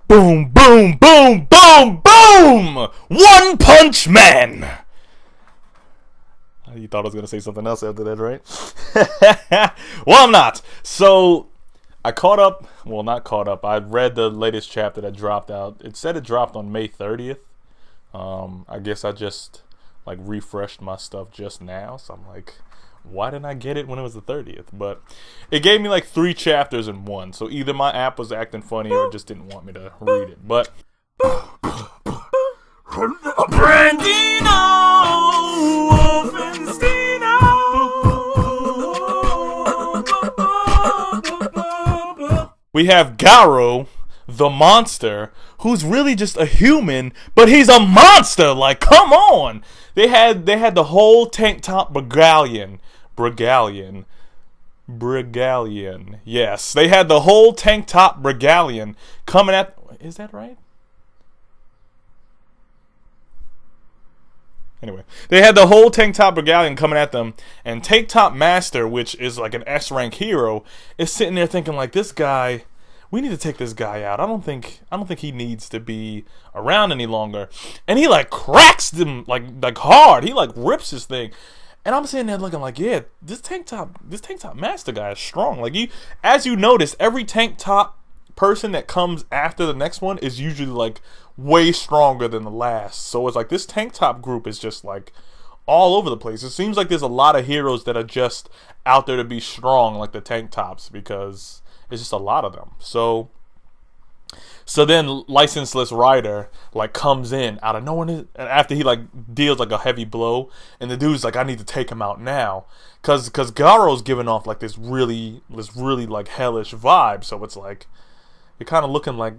Boom, boom, boom, boom, boom! One Punch Man! You thought I was going to say something else after that, right? Well, I'm not. So, I caught up. Well, not caught up. I read the latest chapter that dropped out. It said it dropped on May 30th. I guess I just, like, refreshed my stuff just now. So, I'm like, why didn't I get it when it was the 30th? But it gave me, like, 3 chapters in one. So, either my app was acting funny or it just didn't want me to read it. But... Brandino Wolfensteino. We have Garou, the monster, who's really just a human, but he's a monster. Like, come on! They had the whole tank top Brigalion. Yes, they had the whole tank top Brigalion coming at. Is that right? Anyway, they had the whole Tank Top Brigalion coming at them, and Tank Top Master, which is like an S-rank hero, is sitting there thinking like, this guy, we need to take this guy out. I don't think he needs to be around any longer. And he like cracks them like hard. He like rips his thing. And I'm sitting there looking like, yeah, this Tank Top Master guy is strong. Like, as you notice, every Tank Top person that comes after the next one is usually like way stronger than the last. So it's like this tank top group is just like all over the place. It seems like there's a lot of heroes that are just out there to be strong, like the tank tops, because it's just a lot of them. So then Licenseless Rider like comes in out of nowhere after he like deals like a heavy blow, and the dude's like, I need to take him out now, cause Garou's giving off like this really like hellish vibe. So it's like, you're kind of looking like,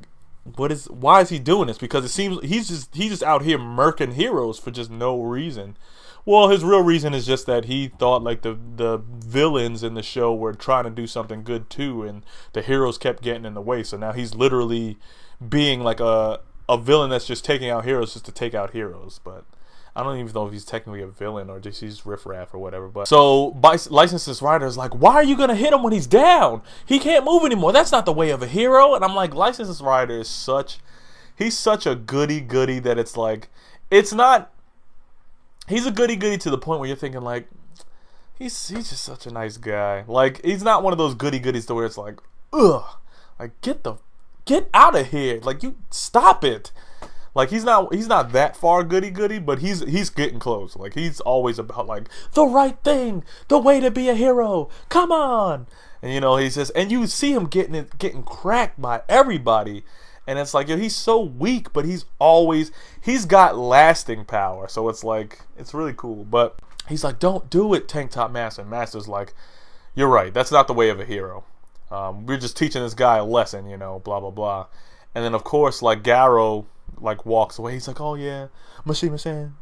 why is he doing this? Because it seems he's just out here murking heroes for just no reason. Well, his real reason is just that he thought like the villains in the show were trying to do something good too, and the heroes kept getting in the way. So now he's literally being like a villain that's just taking out heroes just to take out heroes. But I don't even know if he's technically a villain or just he's riffraff or whatever. But so Licenseless Rider is like, why are you gonna hit him when he's down? He can't move anymore. That's not the way of a hero. And I'm like, Licenseless Rider is he's such a goody that it's like, it's not. He's a goody to the point where you're thinking like, he's just such a nice guy. Like, he's not one of those goodies to where it's like, ugh, like get out of here. Like, you stop it. Like, he's not that far goody, but he's getting close. Like, he's always about like the right thing, the way to be a hero. Come on. And you know, he says, and you see him getting cracked by everybody. And it's like, yo, he's so weak, but he's got lasting power. So it's like, it's really cool. But he's like, don't do it, Tank Top Master. And Master's like, you're right. That's not the way of a hero. We're just teaching this guy a lesson, you know, blah, blah, blah. And then, of course, like, Garou like walks away. He's like, oh yeah, Machine,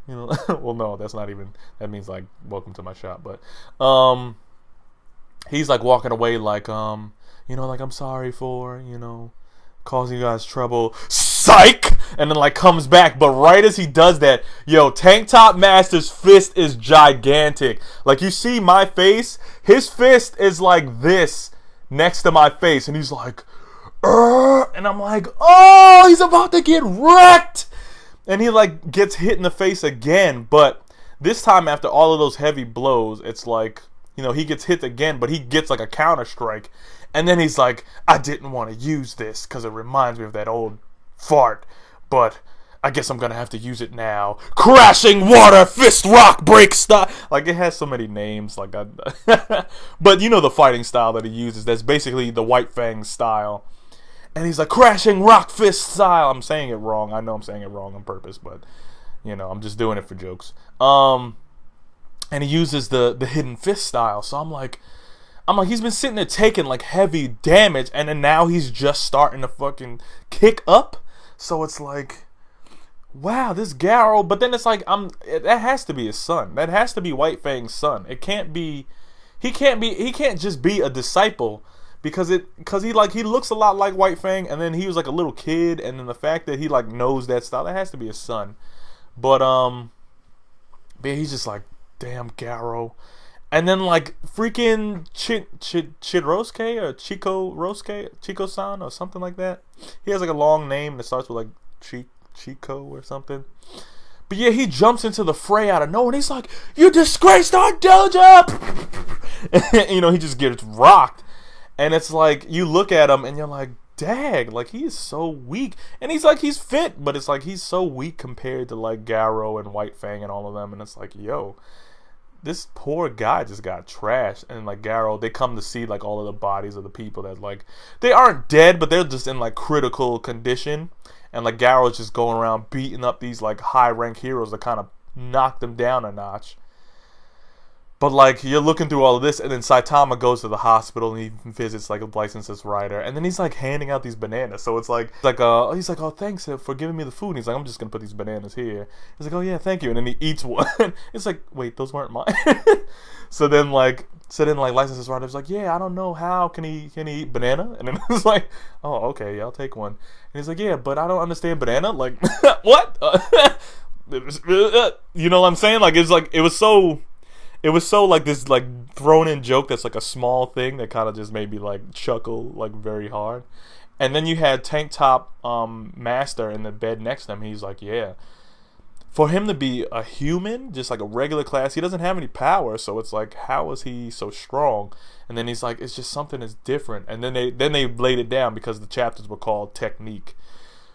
you know. Well, no, that's not even, that means like, welcome to my shop. But he's like walking away like, you know, like, I'm sorry for, you know, causing you guys trouble, psych. And then like comes back, but right as he does that, yo, Tank Top Master's fist is gigantic. Like, you see my face, his fist is like this next to my face, and he's like, and I'm like, oh, he's about to get wrecked. And he like gets hit in the face again, but this time after all of those heavy blows, it's like, you know, he gets hit again, but he gets like a counter strike. And then he's like, I didn't want to use this because it reminds me of that old fart, but I guess I'm gonna have to use it now. Crashing water, fist rock break style. Like, it has so many names. Like, but you know the fighting style that he uses. That's basically the White Fang style. And he's like, crashing rock fist style. I'm saying it wrong. I know I'm saying it wrong on purpose, but you know, I'm just doing it for jokes. And he uses the hidden fist style. So I'm like, he's been sitting there taking like heavy damage, and then now he's just starting to fucking kick up. So it's like, wow, this Garou. But then it's like, that has to be his son. That has to be White Fang's son. It can't be. He can't just be a disciple, because he looks a lot like White Fang, and then he was like a little kid, and then the fact that he like knows that style, that has to be his son. But he's just like, damn, Garou. And then like freaking Chidrosuke or Chico-san or something like that. He has like a long name that starts with like Chico or something. But yeah, he jumps into the fray out of nowhere, and he's like, "You disgraced our dojo!" You know, he just gets rocked. And it's like, you look at him, and you're like, dang, like, he is so weak. And he's like, he's fit, but it's like, he's so weak compared to, like, Garou and White Fang and all of them. And it's like, yo, this poor guy just got trashed. And, like, Garou, they come to see, like, all of the bodies of the people that, like, they aren't dead, but they're just in, like, critical condition. And, like, Garou's just going around beating up these, like, high-rank heroes that kind of knock them down a notch. But, like, you're looking through all of this, and then Saitama goes to the hospital, and he visits, like, a licensed writer. And then he's, like, handing out these bananas. So it's like he's like, "Oh, thanks for giving me the food." And he's like, "I'm just going to put these bananas here." He's like, "Oh, yeah, thank you." And then he eats one. It's like, wait, those weren't mine? So then licensed writer's like, "Yeah, I don't know how. Can he eat banana?" And then it's like, "Oh, okay, yeah, I'll take one." And he's like, "Yeah, but I don't understand banana." Like, what? You know what I'm saying? Like, it was so like this like thrown in joke that's like a small thing that kind of just made me like chuckle like very hard. And then you had Tank Top Master in the bed next to him. He's like, yeah, for him to be a human, just like a regular class, he doesn't have any power. So it's like, how is he so strong? And then he's like, it's just something that's different. And then they laid it down because the chapters were called Technique.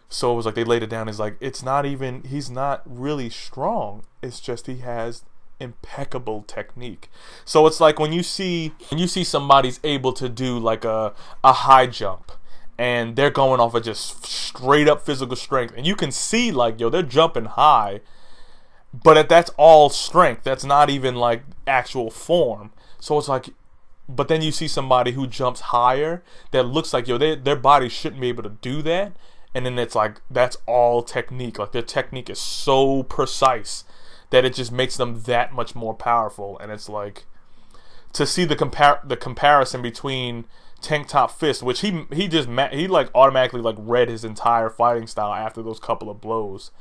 So it was like they laid it down. It's like, he's not really strong. It's just he has impeccable technique. So it's like when you see somebody's able to do like a high jump, and they're going off of just straight up physical strength, and you can see like, yo, they're jumping high, but that's all strength. That's not even like actual form. So it's like, but then you see somebody who jumps higher that looks like, yo, their body shouldn't be able to do that, and then it's like, that's all technique. Like, their technique is so precise that it just makes them that much more powerful. And it's like, to see the comparison between Tank Top Fist, which he like automatically like read his entire fighting style after those couple of blows.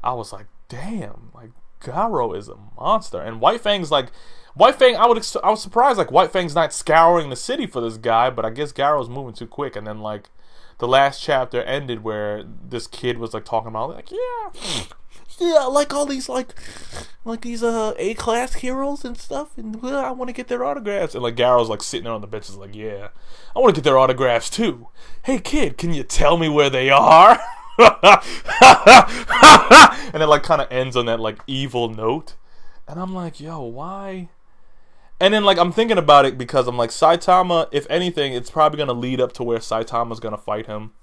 I was like, damn, like Garou is a monster. And White Fang, I was surprised like White Fang's not scouring the city for this guy, but I guess Garou's moving too quick. And then like the last chapter ended where this kid was like talking about like, yeah, like all these like these A-class heroes and stuff, and I want to get their autographs. And like Garou's like sitting there on the benches like, yeah, I want to get their autographs too. Hey kid, can you tell me where they are? And it like kind of ends on that like evil note, and I'm like, yo, why? And then like I'm thinking about it because I'm like, Saitama, if anything, it's probably gonna lead up to where Saitama's gonna fight him,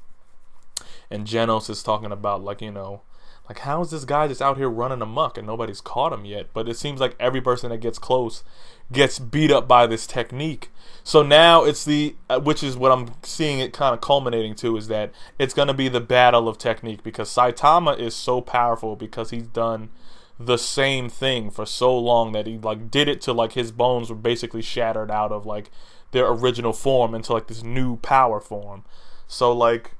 and Genos is talking about like, you know, like, how is this guy just out here running amok and nobody's caught him yet? But it seems like every person that gets close gets beat up by this technique. So now it's which is what I'm seeing it kind of culminating to, is that it's going to be the battle of technique, because Saitama is so powerful because he's done the same thing for so long that he like did it to like his bones were basically shattered out of like their original form into like this new power form. So like,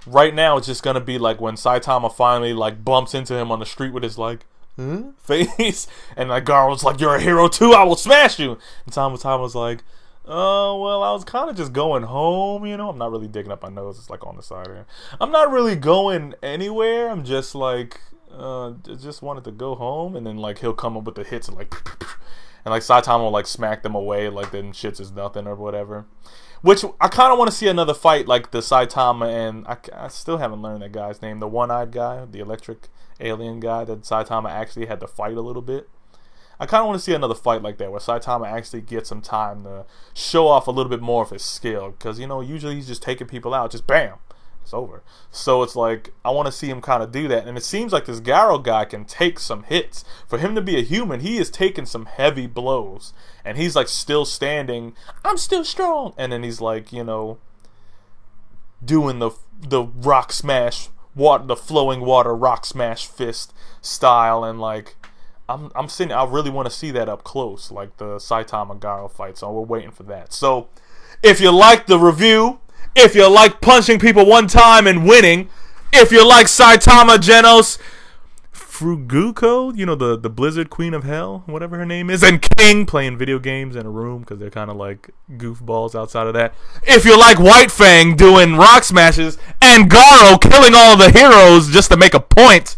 right now, it's just gonna be like when Saitama finally like bumps into him on the street with his like face, and like Garou's like, "You're a hero too. I will smash you." And Saitama's like, "Oh well, I was kind of just going home. You know, I'm not really digging up my nose. It's like on the side here. I'm not really going anywhere. I'm just like, just wanted to go home." And then like he'll come up with the hits and like, and like Saitama will like smack them away like then shits is nothing or whatever. Which I kind of want to see another fight like the Saitama and I still haven't learned that guy's name. The one-eyed guy, the electric alien guy that Saitama actually had to fight a little bit. I kind of want to see another fight like that where Saitama actually gets some time to show off a little bit more of his skill. Because, you know, usually he's just taking people out, just bam, it's over. So it's like, I want to see him kind of do that. And it seems like this Garou guy can take some hits. For him to be a human, he is taking some heavy blows. And he's like still standing, I'm still strong. And then he's like, you know, doing the rock smash, the flowing water rock smash fist style. And like, I'm sitting, I really want to see that up close, like the Saitama Garou fight. So we're waiting for that. So if you like the review, if you like punching people one time and winning, if you like Saitama Genos, Fruguko, you know, the Blizzard Queen of Hell, whatever her name is, and King playing video games in a room because they're kind of like goofballs outside of that. If you like White Fang doing rock smashes and Garou killing all of the heroes just to make a point,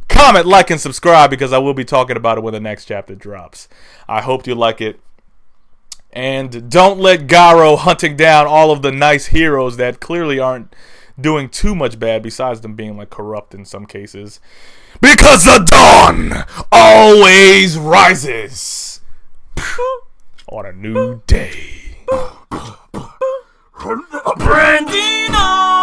comment, like, and subscribe because I will be talking about it when the next chapter drops. I hope you like it. And don't let Garou hunting down all of the nice heroes that clearly aren't doing too much bad besides them being like corrupt in some cases. Because the dawn always rises on a new day. Brandino!